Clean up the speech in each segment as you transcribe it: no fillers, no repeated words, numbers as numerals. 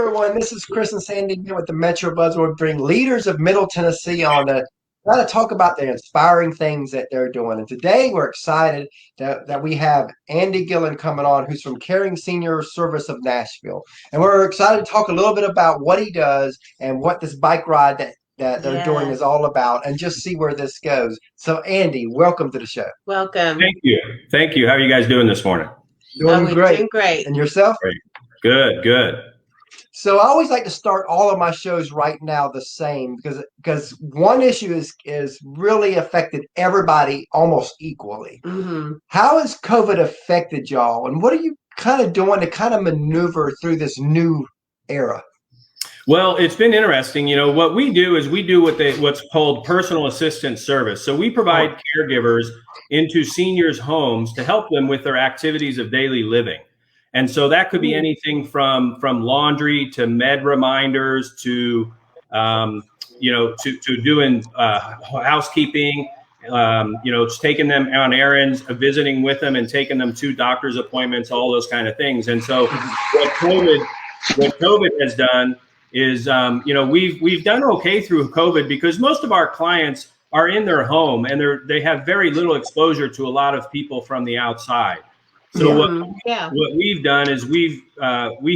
everyone, this is Chris and Sandy here with the Metro Buzz. We bring leaders of Middle Tennessee on to try to talk about the inspiring things that they're doing. And today we're excited that we have Andy Gillen coming on, who's from Caring Senior Service of Nashville. And we're excited to talk a little bit about what he does and what this bike ride that they're doing is all about, and just see where this goes. So Andy, welcome to the show. Welcome. Thank you. Thank you. How are you guys doing this morning? Doing great. Doing great. And yourself? Great. Good, good. So I always like to start all of my shows right now the same because one issue is really affected everybody almost equally. Mm-hmm. How has COVID affected y'all, and what are you kind of doing to kind of maneuver through this new era? Well, it's been interesting. You know, what we do is we do what's called personal assistance service. So we provide caregivers into seniors' homes to help them with their activities of daily living. And so that could be anything from laundry to med reminders to, to doing housekeeping, just taking them on errands, visiting with them and taking them to doctor's appointments, all those kind of things. And so what COVID has done is, we've done okay through COVID because most of our clients are in their home and they have very little exposure to a lot of people from the outside. So what we've done is we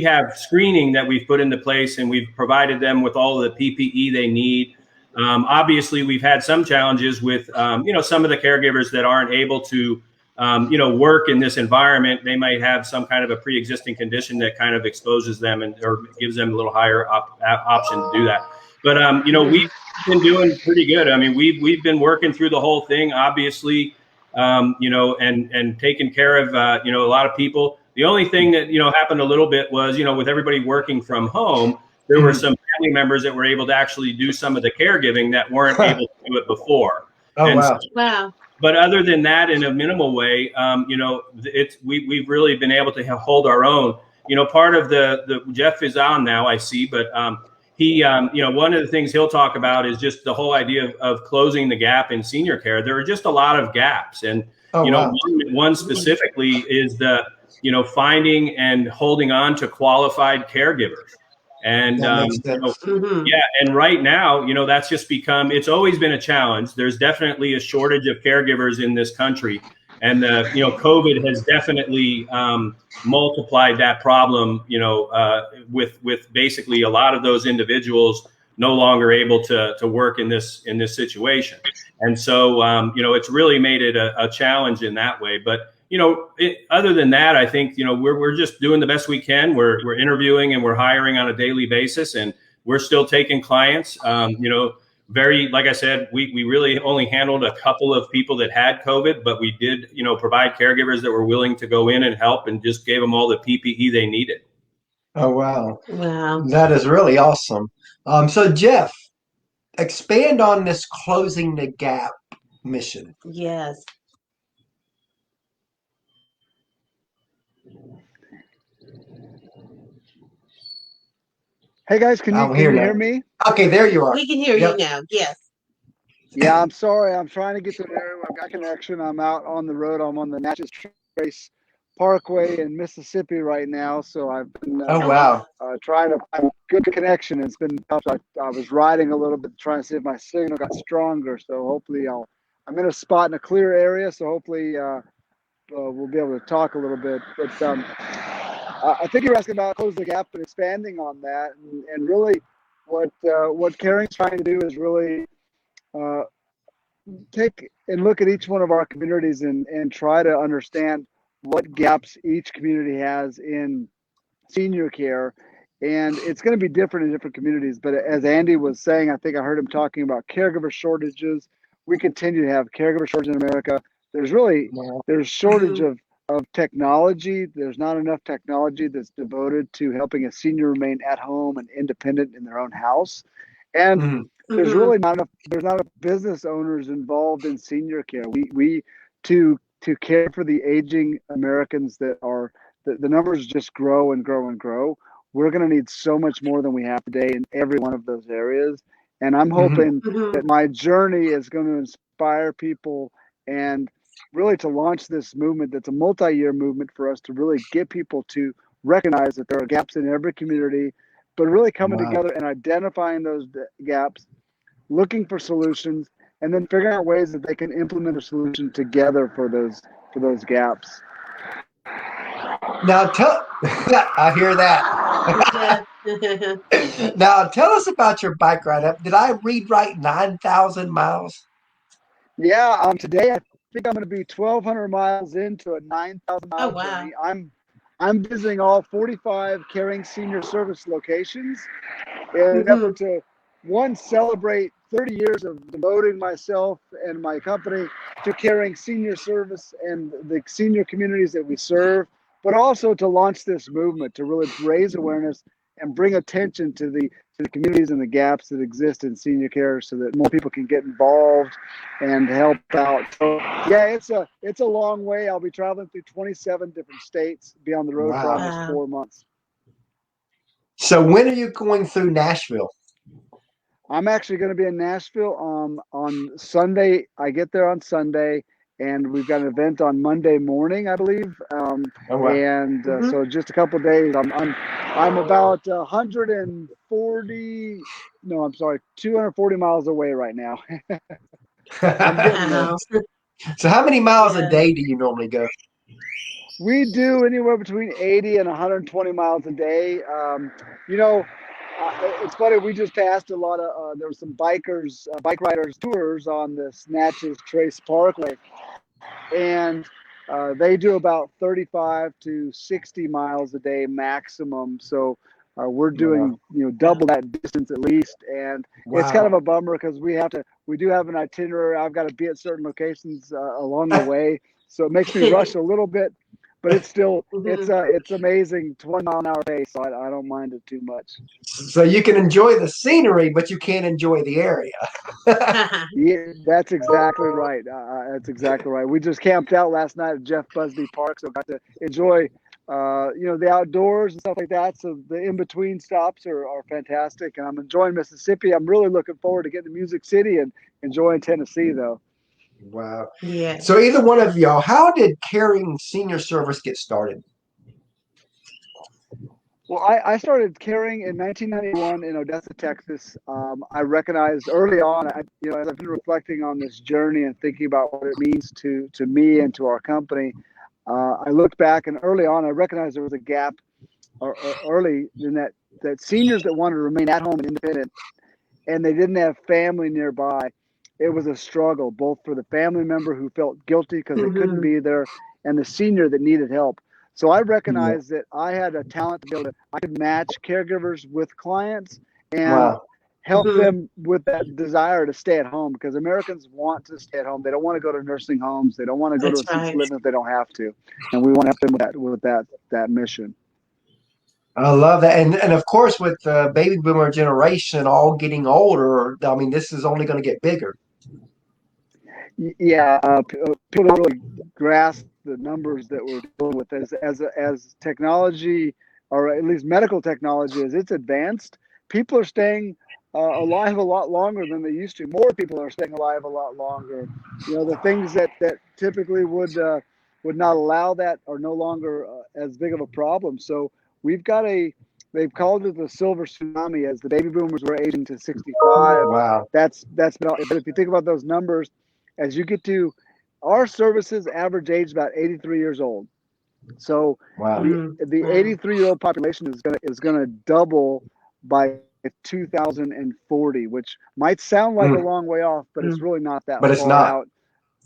have screening that we've put into place, and we've provided them with all of the PPE they need. Obviously, we've had some challenges with some of the caregivers that aren't able to work in this environment. They might have some kind of a pre-existing condition that kind of exposes them or gives them a little higher option to do that. But we've been doing pretty good. I mean, we've been working through the whole thing, obviously. And taking care of, a lot of people. The only thing that, happened a little bit was, with everybody working from home, there were some family members that were able to actually do some of the caregiving that weren't able to do it before. Wow. But other than that, in a minimal way, we've really been able to hold our own. Part of the Jeff is on now, I see, but he, one of the things he'll talk about is just the whole idea of closing the gap in senior care. There are just a lot of gaps. And, one specifically is the, finding and holding on to qualified caregivers. And, and right now, that's just it's always been a challenge. There's definitely a shortage of caregivers in this country. And, COVID has definitely multiplied that problem, with basically a lot of those individuals no longer able to work in this situation. And so, it's really made it a challenge in that way. But, other than that, I think, we're just doing the best we can. We're interviewing and we're hiring on a daily basis, and we're still taking clients, like I said, we really only handled a couple of people that had COVID, but we did, provide caregivers that were willing to go in and help, and just gave them all the PPE they needed. Oh, wow. Wow. That is really awesome. So Jeff, expand on this closing the gap mission. Yes. Hey guys, can you hear me? Okay, there you are. We can hear you now. Yes. Yeah, I'm sorry. I'm trying to get to an area where I've got connection. I'm out on the road. I'm on the Natchez Trace Parkway in Mississippi right now. So I've been trying to find good connection. It's been tough. I was riding a little bit trying to see if my signal got stronger. So hopefully I'm in a spot in a clear area. So hopefully we'll be able to talk a little bit. But I think you're asking about closing the gap and expanding on that. And really what Caring's trying to do is really take and look at each one of our communities and try to understand what gaps each community has in senior care. And it's going to be different in different communities. But as Andy was saying, I think I heard him talking about caregiver shortages. We continue to have caregiver shortage in America. There's shortage of technology. There's not enough technology that's devoted to helping a senior remain at home and independent in their own house. And there's really not enough business owners involved in senior care. We to care for the aging Americans that are the numbers just grow and grow and grow. We're going to need so much more than we have today in every one of those areas. And I'm hoping that my journey is going to inspire people and really to launch this movement that's a multi-year movement for us to really get people to recognize that there are gaps in every community, but really coming Wow. together and identifying those gaps, looking for solutions, and then figuring out ways that they can implement a solution together for those gaps. Now I hear that. Now tell us about your bike ride up. Did I read right? 9,000 miles. Yeah, today I think I'm going to be 1,200 miles into a 9,000-mile Oh, wow. journey. I'm visiting all 45 caring senior service locations in an effort to, one, celebrate 30 years of devoting myself and my company to caring senior service and the senior communities that we serve, but also to launch this movement to really raise awareness and bring attention to the communities and the gaps that exist in senior care, so that more people can get involved and help out. So yeah, it's a long way. I'll be traveling through 27 different states, be on the road for Wow. almost 4 months. So when are you going through Nashville? I'm actually going to be in Nashville on Sunday. I get there on Sunday, and we've got an event on Monday morning, I believe. Oh, wow. And so just a couple of days. I'm about 240 miles away right now. I'm getting there. Wow. So how many miles a Yeah. day do you normally go? We do anywhere between 80 and 120 miles a day. It's funny. We just passed a lot of. There were some bike riders tours on this Natchez Trace Parkway, and they do about 35 to 60 miles a day maximum. So we're doing double that distance at least, and it's kind of a bummer because we do have an itinerary. I've got to be at certain locations along the way, so it makes me rush a little bit. But it's still it's amazing 20 mile an hour pace, so I don't mind it too much. So you can enjoy the scenery, but you can't enjoy the area. Yeah, that's exactly right. That's exactly right. We just camped out last night at Jeff Busby Park, so got to enjoy the outdoors and stuff like that. So the in-between stops are fantastic, and I'm enjoying Mississippi. I'm really looking forward to getting to Music City and enjoying Tennessee, though. Wow. Yeah. So either one of y'all, how did caring senior service get started? Well, I started caring in 1991 in Odessa, Texas. I recognized early on, as I've been reflecting on this journey and thinking about what it means to me and to our company, I looked back, and early on, I recognized there was a gap early in that seniors that wanted to remain at home and independent, and they didn't have family nearby. It was a struggle, both for the family member who felt guilty because they couldn't be there, and the senior that needed help. So I recognized that I had a talent to be able to, I could match caregivers with clients and help them with that desire to stay at home, because Americans want to stay at home. They don't want to go to nursing homes. They don't want to go to assisted living if they don't have to. And we want to help them with that mission. I love that. And of course, with the baby boomer generation all getting older, I mean, this is only going to get bigger. Yeah, people don't really grasp the numbers that we're dealing with as technology, or at least medical technology, as it's advanced. People are staying alive a lot longer than they used to. More people are staying alive a lot longer. The things that typically would not allow that are no longer as big of a problem. So we've got they've called it the silver tsunami, as the baby boomers were aging to 65. Wow. That's been, but if you think about those numbers, as you get to our services, average age about 83 years old. So the 83-year-old population is gonna double by 2040, which might sound like a long way off, but it's really not that far out.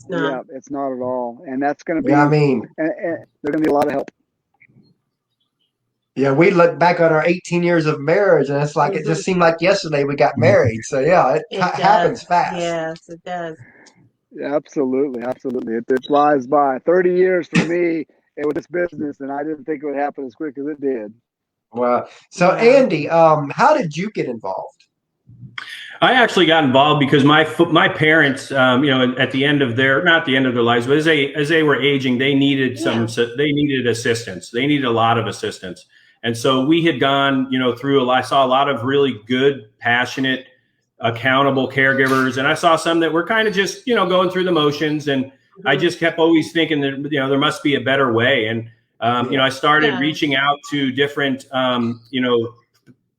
Yeah, it's not at all, and that's going to be. I mean, and they're going to need a lot of help. Yeah, we look back on our 18 years of marriage, and it's like it just seemed like yesterday we got married. So yeah, it happens fast. Yes, it does. Yeah, absolutely. It flies by. 30 years for me with this business, and I didn't think it would happen as quick as it did. Wow. So Andy, how did you get involved? I actually got involved because my parents, at the end of not the end of their lives, but as they were aging, they needed they needed assistance. They needed a lot of assistance. And so we had gone, I saw a lot of really good, passionate, accountable caregivers. And I saw some that were kind of just, going through the motions. And I just kept always thinking that, there must be a better way. And, I started reaching out to different,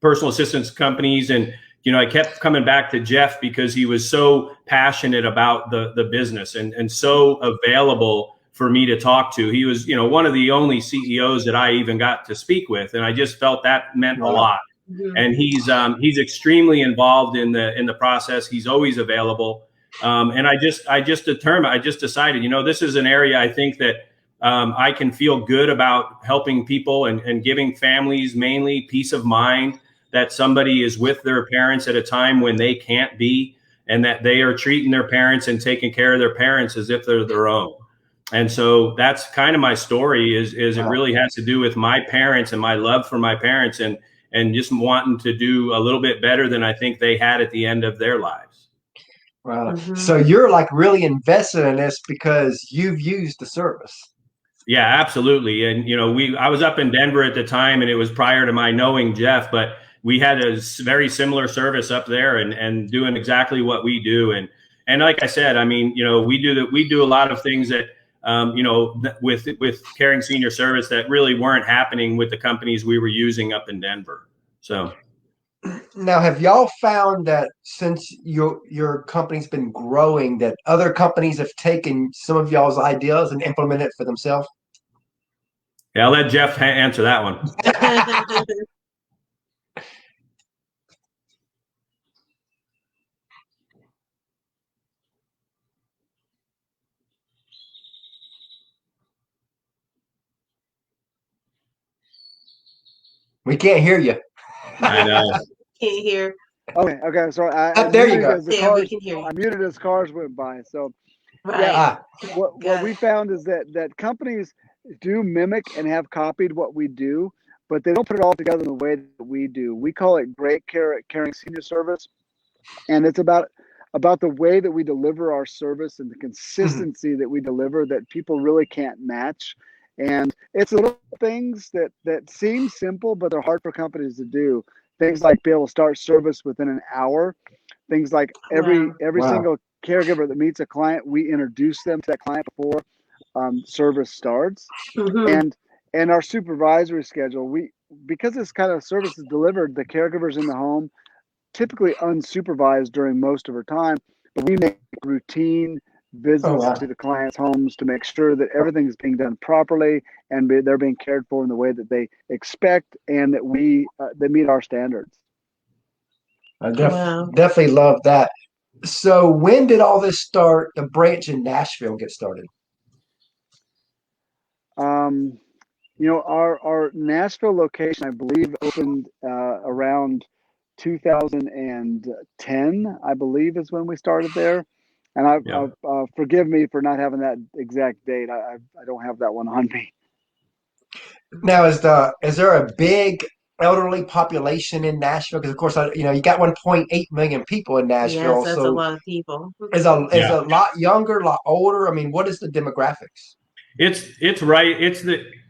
personal assistance companies. And, you know, I kept coming back to Jeff because he was so passionate about the business and so available for me to talk to. He was, you know, one of the only CEOs that I even got to speak with. And I just felt that meant a lot. Mm-hmm. And he's extremely involved in the process. He's always available. And I just decided, you know, this is an area I think that I can feel good about helping people and giving families mainly peace of mind that somebody is with their parents at a time when they can't be, and that they are treating their parents and taking care of their parents as if they're their own. And so that's kind of my story is it really has to do with my parents and my love for my parents and just wanting to do a little bit better than I think they had at the end of their lives. Wow. Mm-hmm. So you're like really invested in this because you've used the service. Yeah, absolutely. And, you know, I was up in Denver at the time, and it was prior to my knowing Jeff, but we had a very similar service up there and doing exactly what we do. And like I said, I mean, you know, we do a lot of things that, you know, with Caring Senior Service that really weren't happening with the companies we were using up in Denver. So now, have y'all found that since your company's been growing, that other companies have taken some of y'all's ideas and implemented it for themselves? Yeah, I'll let Jeff answer that one. We can't hear you. I know. Can't hear. Okay. So there you go. We can hear you. I muted as cars went by. So right. Yeah, what we found is that companies do mimic and have copied what we do, but they don't put it all together in the way that we do. We call it Great Caring Senior Service, and it's about the way that we deliver our service and the consistency that we deliver that people really can't match. And it's little things that seem simple, but they're hard for companies to do. Things like be able to start service within an hour. Things like every single caregiver that meets a client, we introduce them to that client before service starts. Mm-hmm. And our supervisory schedule, because this kind of service is delivered, the caregivers in the home, typically unsupervised during most of our time, but we make routine visits to the clients' homes to make sure that everything is being done properly and they're being cared for in the way that they expect and that they meet our standards. I definitely love that. So when did all this start, the branch in Nashville get started? You know, our Nashville location, I believe, opened around 2010, I believe, is when we started there. And forgive me for not having that exact date. I don't have that one on me. Now, is there a big elderly population in Nashville? Because of course, you got 1.8 million people in Nashville. Yes, that's a lot of people. Is a lot younger, a lot older. I mean, what is the demographics? It's right.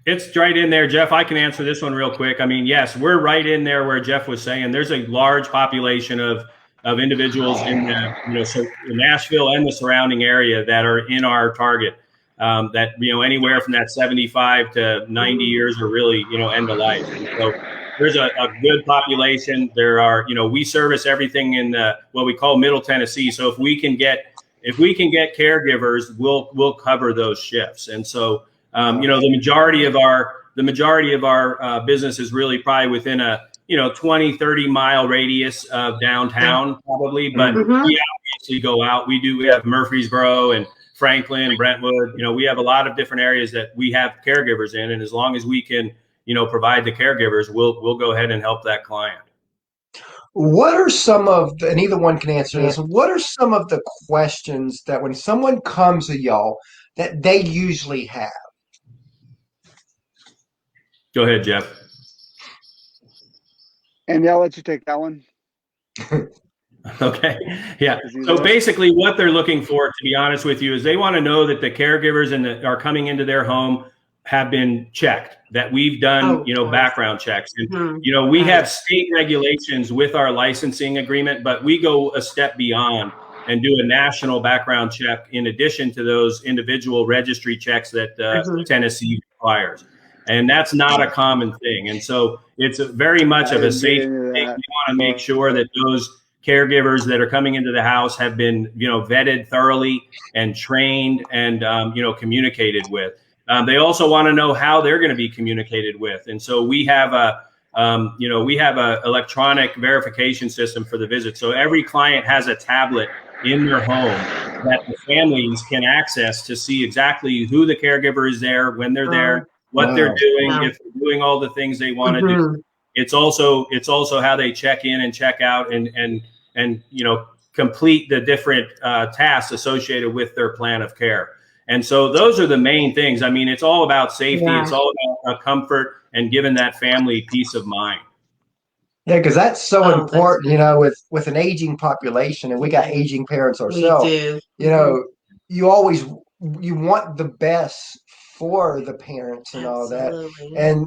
It's right in there, Jeff. I can answer this one real quick. I mean, yes, we're right in there where Jeff was saying. There's a large population of individuals in Nashville and the surrounding area that are in our target. That anywhere from that 75 to 90 years are really end of life. And so there's a good population. There are we service everything in what we call Middle Tennessee. So if we can get caregivers, we'll cover those shifts. And so the majority of our business is really probably within a 20-30 mile radius of downtown probably, but we obviously go out. We have Murfreesboro and Franklin, Brentwood. We have a lot of different areas that we have caregivers in, and as long as we can provide the caregivers, we'll go ahead and help that client. What are some of and either one can answer this, what are some of the questions that when someone comes to y'all that they usually have? Go ahead, Jeff. And I'll let you take that one. Okay. Yeah. So basically what they're looking for, to be honest with you, is they want to know that the caregivers are coming into their home have been checked, that we've done, background checks. And, we have state regulations with our licensing agreement, but we go a step beyond and do a national background check in addition to those individual registry checks that Tennessee requires. And that's not a common thing. And so it's very much of a safe thing. You want to make sure that those caregivers that are coming into the house have been, vetted thoroughly and trained and, communicated with. They also want to know how they're going to be communicated with. And so we have a electronic verification system for the visit. So every client has a tablet in their home that the families can access to see exactly who the caregiver is there, when they're there, what they're doing, if they're doing all the things they want to do. It's also how they check in and check out and complete the different tasks associated with their plan of care. And so those are the main things. I mean, it's all about safety. Yeah. It's all about comfort and giving that family peace of mind. Yeah, because that's so important, with an aging population, and we got aging parents ourselves. We do. You want the best for the parents and all that.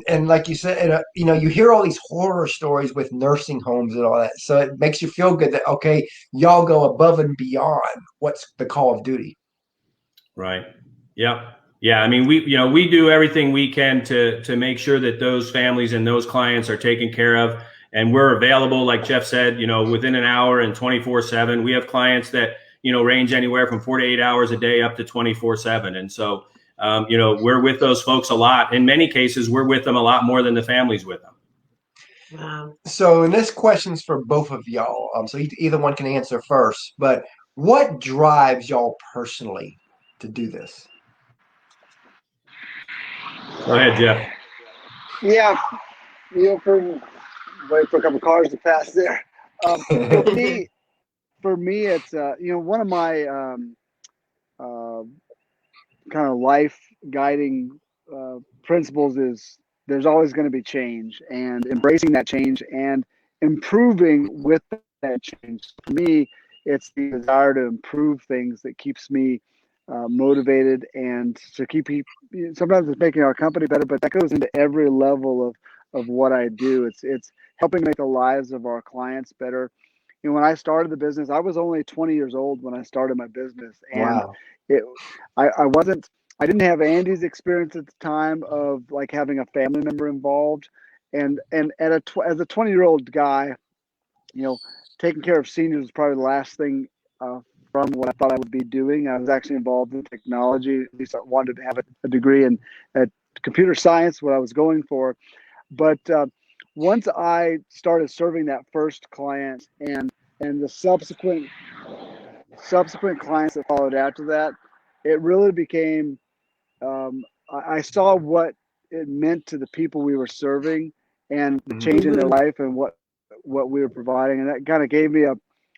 And like you said, you hear all these horror stories with nursing homes and all that. So it makes you feel good that, okay, y'all go above and beyond what's the call of duty. Right. Yeah. Yeah. I mean, we do everything we can to make sure that those families and those clients are taken care of. And we're available, like Jeff said, within an hour and 24/7. We have clients that, range anywhere from 4 to 8 hours a day up to 24/7. And so, we're with those folks a lot. In many cases, we're with them a lot more than the families with them. Wow. So, and this question's for both of y'all. So either one can answer first. But what drives y'all personally to do this? Go ahead, Jeff. Yeah, wait for a couple cars to pass there. For me, it's one of my kind of life guiding principles is there's always going to be change, and embracing that change and improving with that change. For me, it's the desire to improve things that keeps me motivated, and to keep sometimes it's making our company better, but that goes into every level of what I do. It's helping make the lives of our clients better. When I started the business, I was only 20 years old when I started my business, and I didn't have Andy's experience at the time of like having a family member involved, and as a 20-year-old guy, taking care of seniors was probably the last thing from what I thought I would be doing. I was actually involved in technology. At least I wanted to have a degree in computer science, what I was going for. But once I started serving that first client and the subsequent clients that followed after that, it really became, I saw what it meant to the people we were serving and the change in their life and what we were providing. And that kind of gave me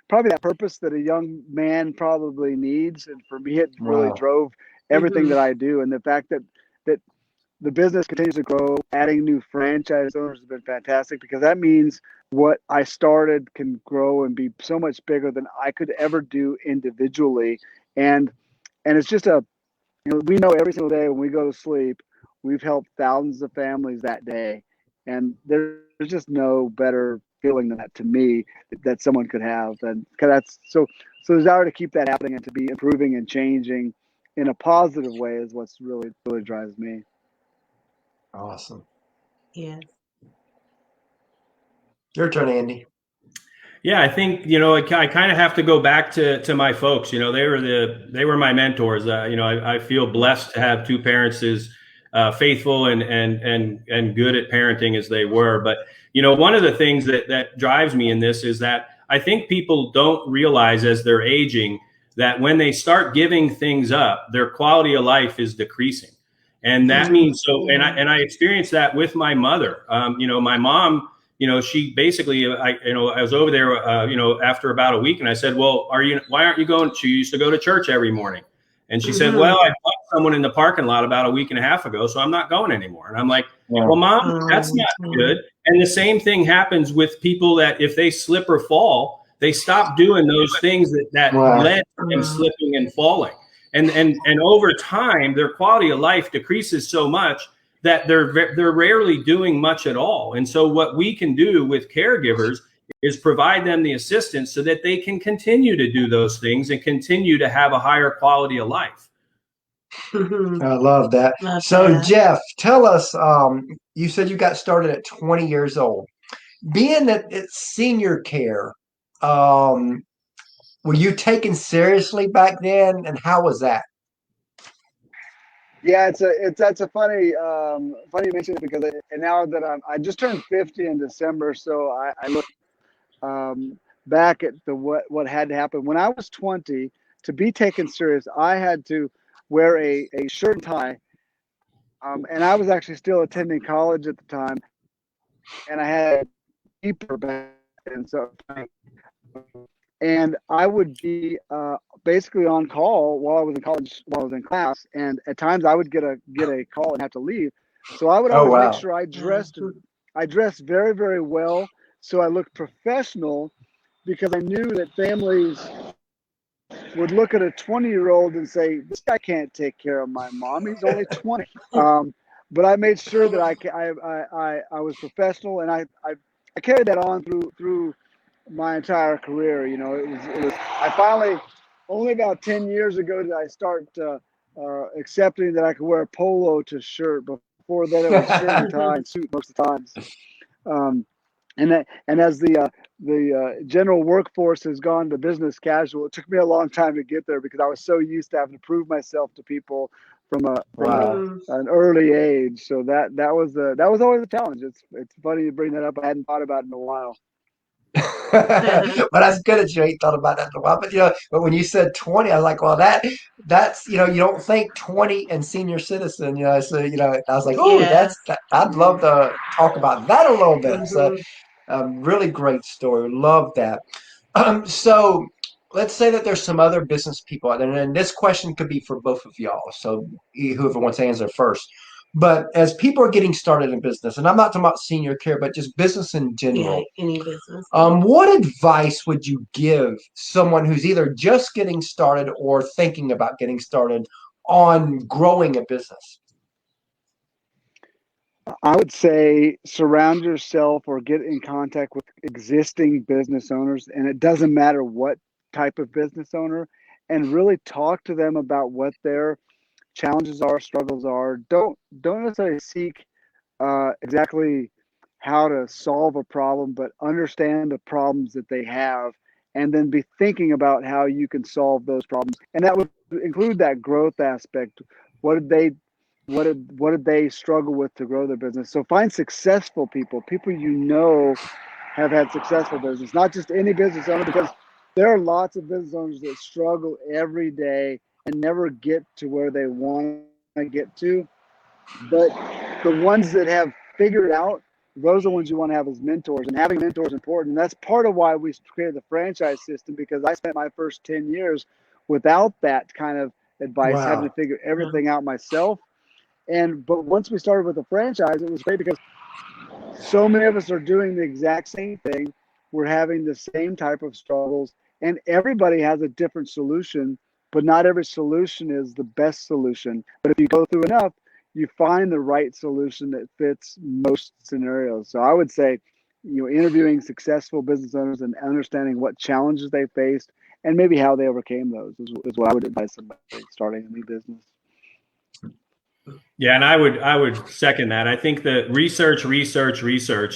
probably that purpose that a young man probably needs. And for me, it really drove everything that I do. And the fact that the business continues to grow, adding new franchise owners has been fantastic, because that means what I started can grow and be so much bigger than I could ever do individually. And it's just we know every single day when we go to sleep, we've helped thousands of families that day. And there's just no better feeling than that to me that someone could have. And that's so the desire to keep that happening and to be improving and changing in a positive way is what's really, really drives me. Awesome. Yeah. Your turn, Andy. Yeah, I think, I kind of have to go back to my folks. They were my mentors. I feel blessed to have two parents as faithful and good at parenting as they were. But, one of the things that drives me in this is that I think people don't realize as they're aging that when they start giving things up, their quality of life is decreasing. And that means I experienced that with my mother. My mom, she basically, I was over there, after about a week, and I said, well, why aren't you going? She used to go to church every morning. And she said, well, I bumped someone in the parking lot about a week and a half ago, so I'm not going anymore. And I'm like, well, Mom, that's not good. And the same thing happens with people that if they slip or fall, they stop doing those things that led to them slipping and falling. And over time, their quality of life decreases so much that they're rarely doing much at all. And so what we can do with caregivers is provide them the assistance so that they can continue to do those things and continue to have a higher quality of life. I love that. Love So, that. Jeff, tell us, you said you got started at 20 years old. Being that it's senior care, um, were you taken seriously back then, and how was that? Yeah, that's a funny you mention it because and now that I just turned 50 in December, so I look back at what had to happen when I was 20 to be taken serious. I had to wear a shirt and tie, and I was actually still attending college at the time, and I had beeper back and so and I would be basically on call while I was in college, while I was in class, and at times I would get a call and have to leave. So I would Oh, always make wow. sure I dressed very, very well, so I looked professional, because I knew that families would look at a 20-year-old and say, "This guy can't take care of my mom. He's only 20." But I made sure that I was professional, and I carried that on through my entire career. You know, it was I finally, only about 10 years ago, did I start accepting that I could wear a polo to shirt. Before that, it was shirt and tie and suit most of the times. Um, and as the general workforce has gone to business casual, it took me a long time to get there because I was so used to having to prove myself to people Wow. an early age. So that was always a challenge. It's funny you bring that up. I hadn't thought about it in a while. But that's good that you ain't thought about that in a while. But but when you said 20, I was like, well, that's you don't think 20 and senior citizen, so I was like, oh, Yeah. I'd love to talk about that a little bit. So Mhm. really great story. Love that. So let's say that there's some other business people, and this question could be for both of y'all. So whoever wants to answer first. But as people are getting started in business, and I'm not talking about senior care, but just business in Yeah, general, any business. what advice would you give someone who's either just getting started or thinking about getting started on growing a business? I would say surround yourself or get in contact with existing business owners, and it doesn't matter what type of business owner, and really talk to them about what their challenges are, struggles are. Don't necessarily seek exactly how to solve a problem, but understand the problems that they have, and then be thinking about how you can solve those problems. And that would include that growth aspect. What did they what did they struggle with to grow their business? So find successful people have had successful business, not just any business owner, because there are lots of business owners that struggle every day and never get to where they want to get to. But the ones that have figured out, those are the ones you want to have as mentors. And having mentors is important. And that's part of why we created the franchise system, because I spent my first 10 years without that kind of advice, having to Wow. figure everything out myself. But once we started with the franchise, it was great because so many of us are doing the exact same thing. We're having the same type of struggles, and everybody has a different solution, but not every solution is the best solution. But if you go through enough, you find the right solution that fits most scenarios. So I would say, interviewing successful business owners and understanding what challenges they faced and maybe how they overcame those is what I would advise somebody starting a new business. Yeah, and I would second that. I think the research,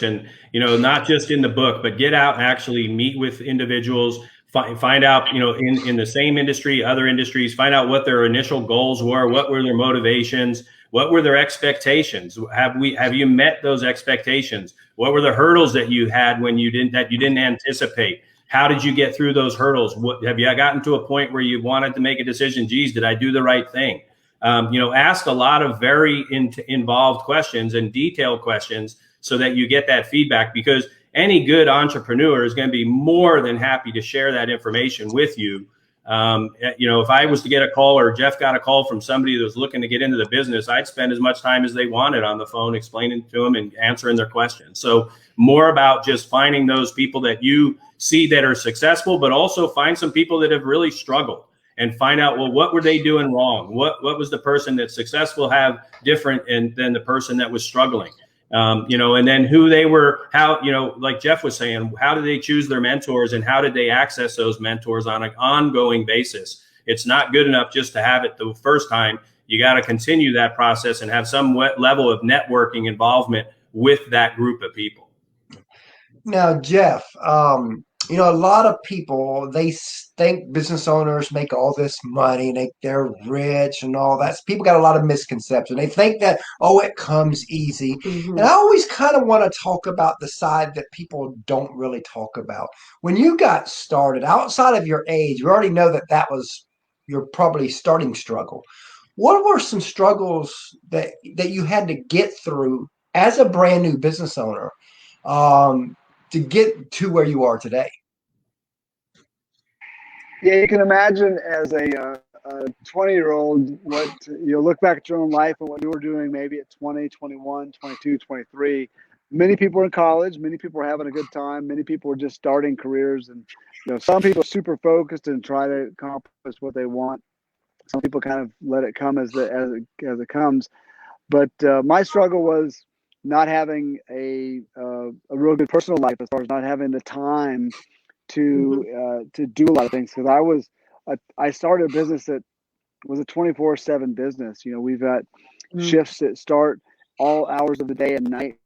and not just in the book, but get out and actually meet with individuals, find out in the same industry, other industries, find out what their initial goals were, what were their motivations, what were their expectations. Have you met those expectations? What were the hurdles that you had when you didn't anticipate? How did you get through those hurdles? Have you gotten to a point where you wanted to make a decision? Geez, did I do the right thing? Ask a lot of very involved questions and detailed questions so that you get that feedback, because any good entrepreneur is going to be more than happy to share that information with you. If I was to get a call, or Jeff got a call from somebody that was looking to get into the business, I'd spend as much time as they wanted on the phone explaining to them and answering their questions. So more about just finding those people that you see that are successful, but also find some people that have really struggled. And find out, well, what were they doing wrong? What was the person that's successful have different than the person that was struggling? And then who they were, how, like Jeff was saying, how did they choose their mentors, and how did they access those mentors on an ongoing basis? It's not good enough just to have it the first time. you got to continue that process and have some level of networking involvement with that group of people. Now, Jeff, a lot of people, they think business owners make all this money, they're rich and all that. So people got a lot of misconception. They think that, oh, it comes easy. And I always kind of want to talk about the side that people don't really talk about. When you got started, outside of your age, you already know that was your probably starting struggle. What were some struggles that you had to get through as a brand new business owner to get to where you are today? Yeah, you can imagine as a 20-year-old, what you look back at your own life and what you were doing maybe at 20, 21, 22, 23. Many people are in college. Many people are having a good time. Many people are just starting careers. And some people are super focused and try to accomplish what they want. Some people kind of let it come as it comes. But my struggle was not having a real good personal life, as far as not having the time to do a lot of things. Because I started a business that was a 24/7 business. We've got shifts that start all hours of the day and night,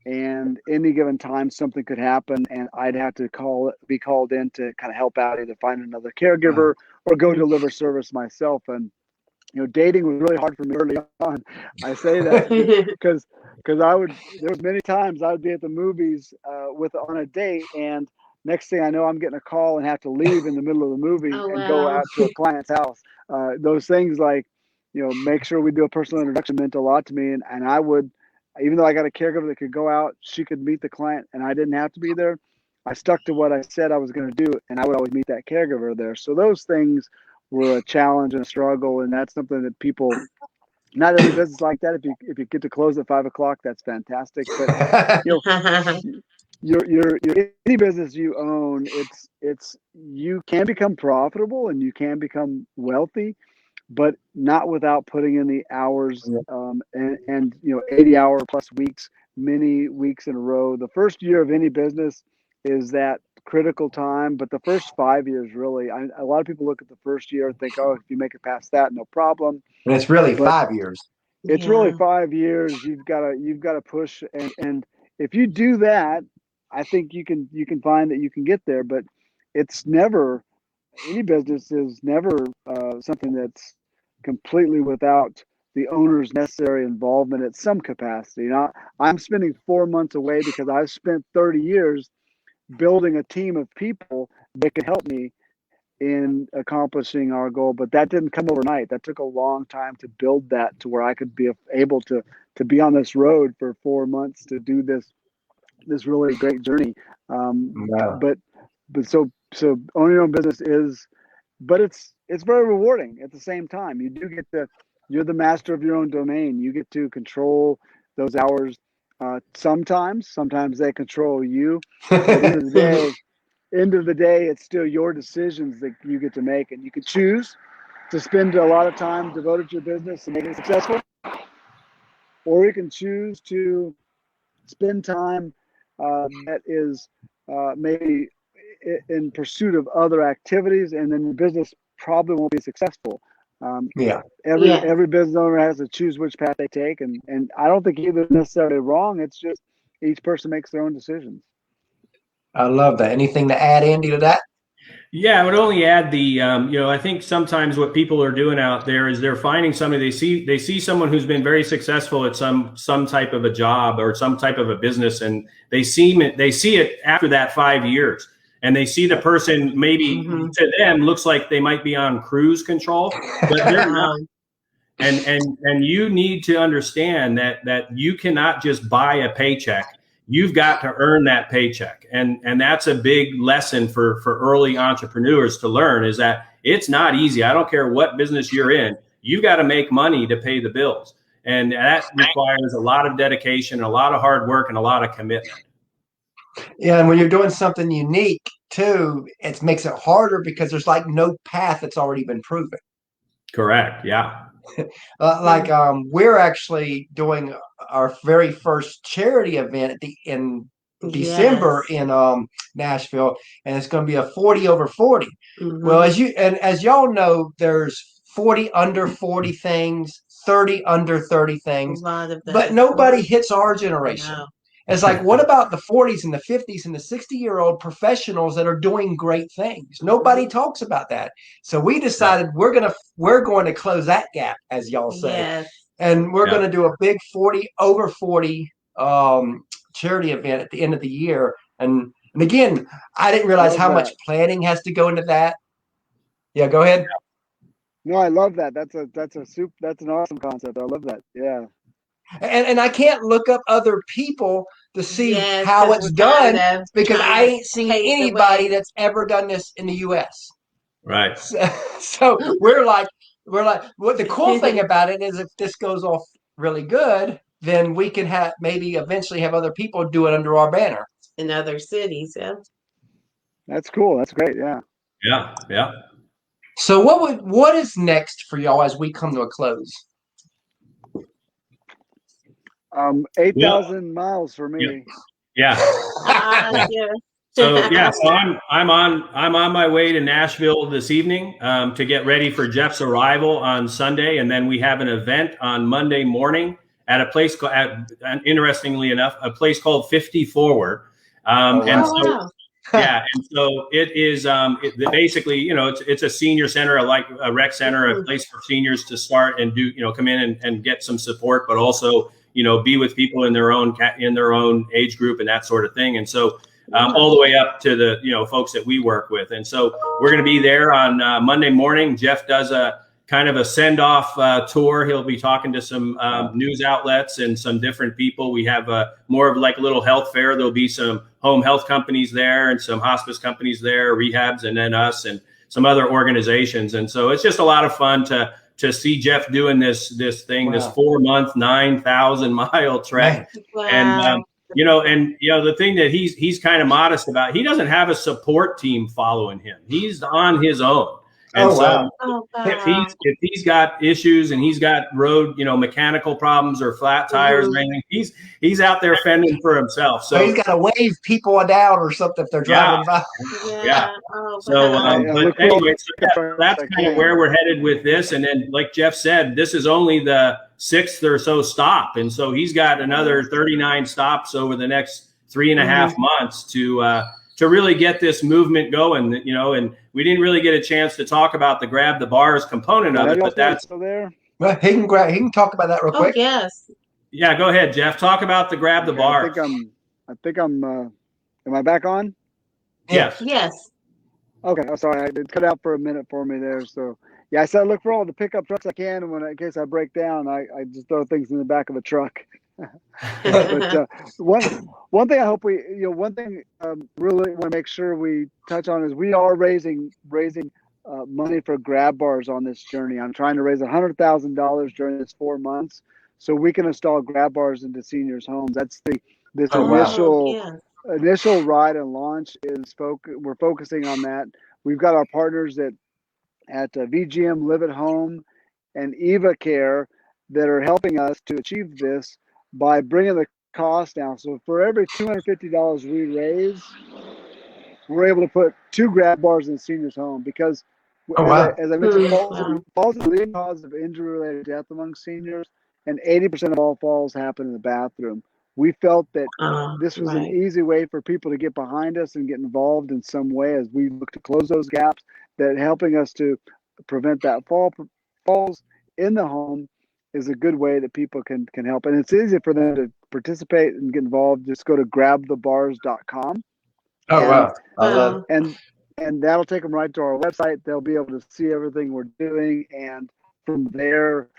and any given time something could happen, and I'd have to be called in to kind of help out, either find another caregiver or go deliver service myself. And dating was really hard for me early on. I say that because there was many times I would be at the movies on a date, and next thing I know, I'm getting a call and have to leave in the middle of the movie and go out to a client's house. Those things like, make sure we do a personal introduction meant a lot to me. And I would, even though I got a caregiver that could go out, she could meet the client and I didn't have to be there. I stuck to what I said I was going to do, and I would always meet that caregiver there. So those things were a challenge and a struggle. And that's something that people, not every business like that. If you get to close at 5 o'clock, that's fantastic. But your any business you own, it's you can become profitable and you can become wealthy, but not without putting in the hours, and 80-hour plus weeks, many weeks in a row. The first year of any business is that critical time, but the first 5 years really, a lot of people look at the first year and think, oh, if you make it past that, no problem. And it's really 5 years. It's really 5 years. You've got to push, and if you do that, I think you can find that you can get there. But it's never, any business is never something that's completely without the owner's necessary involvement at some capacity. I'm spending 4 months away because I've spent 30 years building a team of people that can help me in accomplishing our goal. But that didn't come overnight. That took a long time to build that to where I could be able to be on this road for 4 months to do this really great journey. But so owning your own business but it's very rewarding at the same time. You do get you're the master of your own domain. You get to control those hours. Sometimes they control you. At the end of the day, it's still your decisions that you get to make, and you can choose to spend a lot of time devoted to your business and make it successful, or you can choose to spend time that is maybe in pursuit of other activities, and then your business probably won't be successful. Every business owner has to choose which path they take, and I don't think either is necessarily wrong. It's just each person makes their own decisions. I love that. Anything to add, Andy, to that? Yeah, I would only add I think sometimes what people are doing out there is they're finding somebody, they see someone who's been very successful at some type of a job or some type of a business, and they see it after that 5 years, and they see the person maybe to them looks like they might be on cruise control, but they're not. And you need to understand that you cannot just buy a paycheck. You've got to earn that paycheck. And that's a big lesson for early entrepreneurs to learn, is that it's not easy. I don't care what business you're in. You've got to make money to pay the bills. And that requires a lot of dedication, a lot of hard work, and a lot of commitment. Yeah, and when you're doing something unique too, it makes it harder because there's like no path that's already been proven. Correct. Yeah. We're actually doing our very first charity event in December in Nashville, and it's going to be a 40 over 40. Well, as y'all know, there's 40 under 40 things, 30 under 30 A things, lot of but that. nobody hits our I generation. know. It's like, what about the 40s and the 50s and the 60-year-old professionals that are doing great things? Nobody talks about that. So we decided we're going to close that gap, as y'all say. Yes. And we're going to do a big 40 over 40 charity event at the end of the year. And again, I didn't realize Love how that. much planning has to go into that. Yeah, go ahead. No, I love that. That's an awesome concept. I love that. Yeah. And I can't look up other people to see Yes, how 'cause it's we're trying done to- because trying I to ain't seen pave the anybody way. that's ever done this in the U.S. Right. So we're like, what the cool thing about it is if this goes off really good, then we can have maybe eventually have other people do it under our banner. In other cities. Yeah. That's cool. That's great. Yeah. Yeah. Yeah. So what is next for y'all as we come to a close? 8,000 miles for me. Yeah. Yeah. So yeah, so I'm on my way to Nashville this evening to get ready for Jeff's arrival on Sunday, and then we have an event on Monday morning at a place interestingly enough, a place called 50 Forward. And so wow. yeah, and so it is basically, you know, it's a senior center, like a rec center, a place for seniors to start and do, you know, come in and get some support, but also, you know, be with people in their own age group and that sort of thing. And so all the way up to the, you know, folks that we work with. And so we're going to be there on Monday morning. Jeff does a kind of a send-off tour. He'll be talking to some news outlets and some different people. We have more of like a little health fair. There'll be some home health companies there and some hospice companies there, rehabs, and then us and some other organizations. And so it's just a lot of fun to see Jeff doing this thing, this 4-month, 9,000-mile trek. Wow. And you know, the thing that he's kind of modest about, he doesn't have a support team following him. He's on his own. And wow. if he's got issues and he's got road, you know, mechanical problems or flat tires or anything, he's out there fending for himself. So he's got to wave people down or something if they're driving by. Yeah. Oh, So, wow. but anyway, so that's kind of where we're headed with this. And then, like Jeff said, this is only the 6th or so stop, and so he's got another 39 stops over the next 3.5 months to really get this movement going. You know, and we didn't really get a chance to talk about the grab the bars component of it, but that's still there. Well, he can talk about that real Oh, quick. yes. Yeah, go ahead, Jeff. Talk about the grab the bar. I think I'm am I back on? Yes. Yes. Okay. I'm sorry. It cut out for a minute for me there. So yeah, I said look for all the pickup trucks I can, and in case I break down, I just throw things in the back of a truck. But one thing I hope one thing really want to make sure we touch on is we are raising money for grab bars on this journey. I'm trying to raise $100,000 during this 4 months so we can install grab bars into seniors' homes. That's this initial ride and launch we're focusing on that. We've got our partners at VGM Live at Home and Eva Care that are helping us to achieve this by bringing the cost down. So for every $250 we raise, we're able to put 2 grab bars in the senior's home because, as I mentioned, falls is the leading cause of injury-related death among seniors, and 80% of all falls happen in the bathroom. We felt that this was an easy way for people to get behind us and get involved in some way as we look to close those gaps, that helping us to prevent that falls in the home is a good way that people can help. And it's easy for them to participate and get involved. Just go to grabthebars.com. Wow. I love it. And that'll take them right to our website. They'll be able to see everything we're doing. And from there,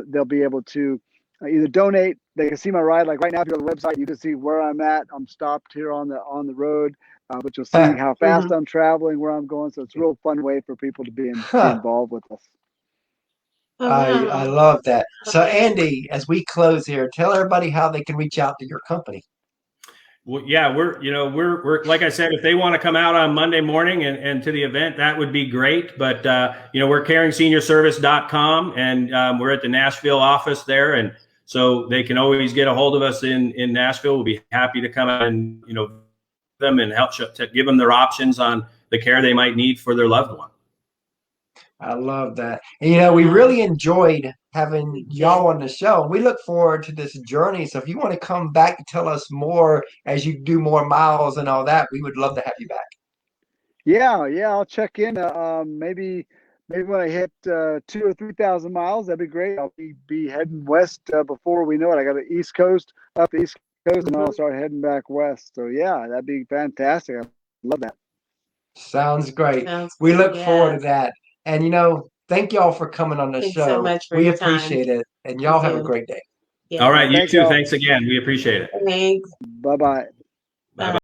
they'll be able to either donate. They can see my ride. Like right now, if you go to the website, you can see where I'm at. I'm stopped here on the road, but you'll see how fast I'm traveling, where I'm going. So it's a real fun way for people to be involved with us. I love that. So Andy, as we close here, tell everybody how they can reach out to your company. Well, yeah, we're like I said, if they want to come out on Monday morning and to the event, that would be great. But we're caringseniorservice.com, and we're at the Nashville office there, and so they can always get a hold of us in Nashville. We'll be happy to come out and them and help to give them their options on the care they might need for their loved one. I love that. And we really enjoyed having y'all on the show. We look forward to this journey. So if you want to come back to tell us more as you do more miles and all that, we would love to have you back. Yeah, I'll check in. Maybe when I hit 2,000 or 3,000 miles, that'd be great. I'll be heading west before we know it. I got the East Coast up the East Coast, and I'll start heading back west. So yeah, that'd be fantastic. I love that. Sounds great. Sounds We good, look forward yeah. to that. And thank y'all for coming on the Thanks show. so much for We your time. appreciate it. And We y'all have a do. great day. Yeah. All right, you Thanks, too. y'all. Thanks again. We appreciate it. Thanks. Bye-bye. Bye-bye.